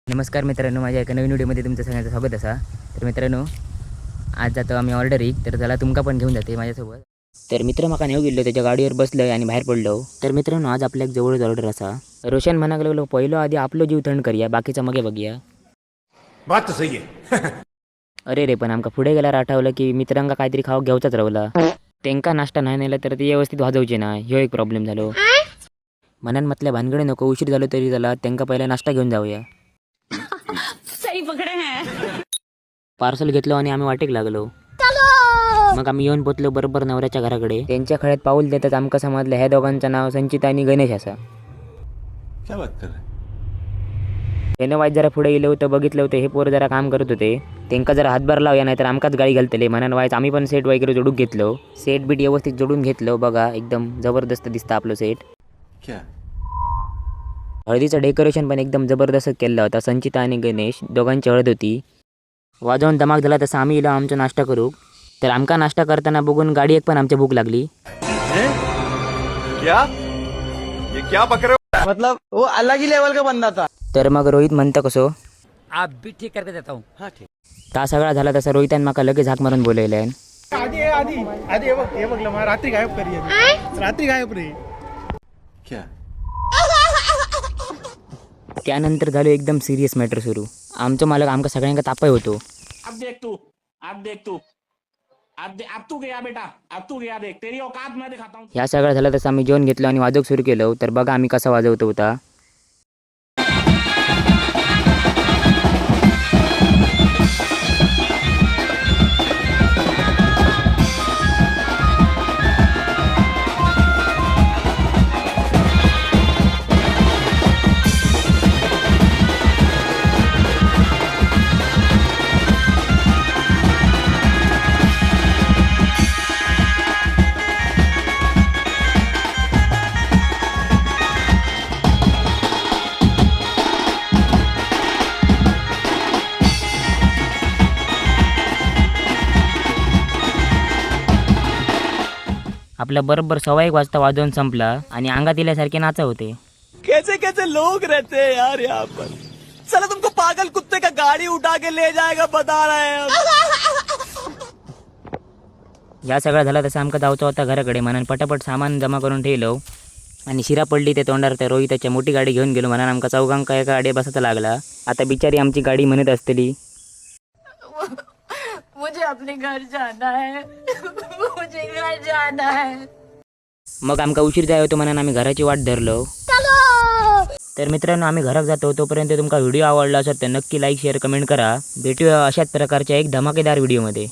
नमस्कार मित्रांनो, माझ्या एका नवीन व्हिडिओमध्ये तुमचं सगळ्यांचं स्वागत असा. तर मित्रांनो, आज जातो आम्ही ऑर्डरीक, तर त्याला तुमका पण घेऊन जाते माझ्यासोबत. तर मित्र माका नेऊ गेलो, त्याच्या गाडीवर बसलो आणि बाहेर पडलो. तर मित्रांनो, आज आपल्या एक जवळच ऑर्डर असा. रोशन म्हणाक लागलो, पहिलो आधी आपलो जीव थंड करूया, बाकीचा मगे बघूया. बात तो सही है. अरे रे, पण आमका पुढे गेल्यावर आठवलं की मित्रांका काहीतरी खाऊ घेऊचाच राहिला. त्यांका नाश्ता नाही नेला तर ते व्यवस्थित वाजवचे ना, ह्यो एक प्रॉब्लेम झालो. म्हणून म्हटलं भानगडे नको, उशीर झालो तरी झाला, त्यांका पहिला नाश्ता घेऊन जाऊया. सही पकडे हैं. पार्सल घेतलं आणि आम्ही वाटेक लागलो. मग आम्ही येऊन पोचलो बरोबर नवऱ्याच्या घराकडे. त्यांच्या खळ्यात पाऊल देतात आमका समजलं ह्या दोघांचं नाव संचिता आणि गणेश असा. क्या बात कर रहे? त्यानं वाईट जरा पुढे गेलो होतं, बघितलं होतं हे पोर जरा काम करत होते. त्यांका जरा हातभार लावूया नाही तर आमकाच गाडी घालतले म्हणून वाईच आम्ही पण सेट वगैरे जोडून घेतलो. सेट बीट व्यवस्थित जोडून घेतलो. बघा एकदम जबरदस्त दिसतं आपलं सेट. क्या? हळदीचं डेकोरेशन पण एकदम जबरदस्त केलं होता. संचिता आणि गणेश दोघांची हळद होती. वाजवून धमाक झाला तसं आम्ही इला आमचा नाश्ता करू. तर आमका नाश्ता करताना बघून गाडी एक पण आमच्या भूक लागली. क्या? ये क्या बक रहे हो? मतलब वो अलग ही लेवल का बंदा था. तर मग रोहित म्हणतं कसो आप भी ठीक करके देता हूँ. हाँ ठीक. ता सगळा झाला तसा रोहितान माका लगेच हाक मारून बोलवलं आहे. आधी हे बघ लमा रात्री गायब करी रात्री गायब रे. क्या? त्यानंतर झालं एकदम सिरियस मॅटर सुरू. आमचं मालक आमका सगळ्यांका तापाय होतो. अब देख तू अब तू गया बेटा, अब तू गया, देख तेरी औकात मैं दिखाता हूँ. ह्या सगळं झालं तसं आम्ही जेवण घेतलं आणि वाजवूक सुरू केलं. तर बघा आम्ही कसा वाजवतो होता. आपल्या बरोबर 1:15 वाजता वाजवून संपला आणि अंगात इल्यासारखे नाचा होते. कैसे कैसे लोग रहते हैं यार यहाँ पर. चलो तुमको पागल कुत्ते का गाड़ी उठा के ले जाएगा बता रहे हैं. या सगळं झालं तसं आमका जायचं होता घराकडे म्हणून पटापट सामान जमा करून ठेवलो आणि शिरा पडली ते तोंडावर. त्या रोहिताच्या मोठी गाडी घेऊन गेलो म्हणून आमका चौघांका एका गाडी बसायचा लागला. आता बिचारी आमची गाडी म्हणत असतली मुझे अपने घर जाना है. मुझे घर जाना है. मग आमका उशीर जाय होतो म्हणून आम्ही घराची वाट धरलो. तर मित्रांनो, आम्ही घरात जातो तोपर्यंत तुमका व्हिडिओ आवडला असेल तर नक्की लाईक शेअर कमेंट करा. भेटूया अशाच प्रकारच्या एक धमाकेदार व्हिडिओमध्ये.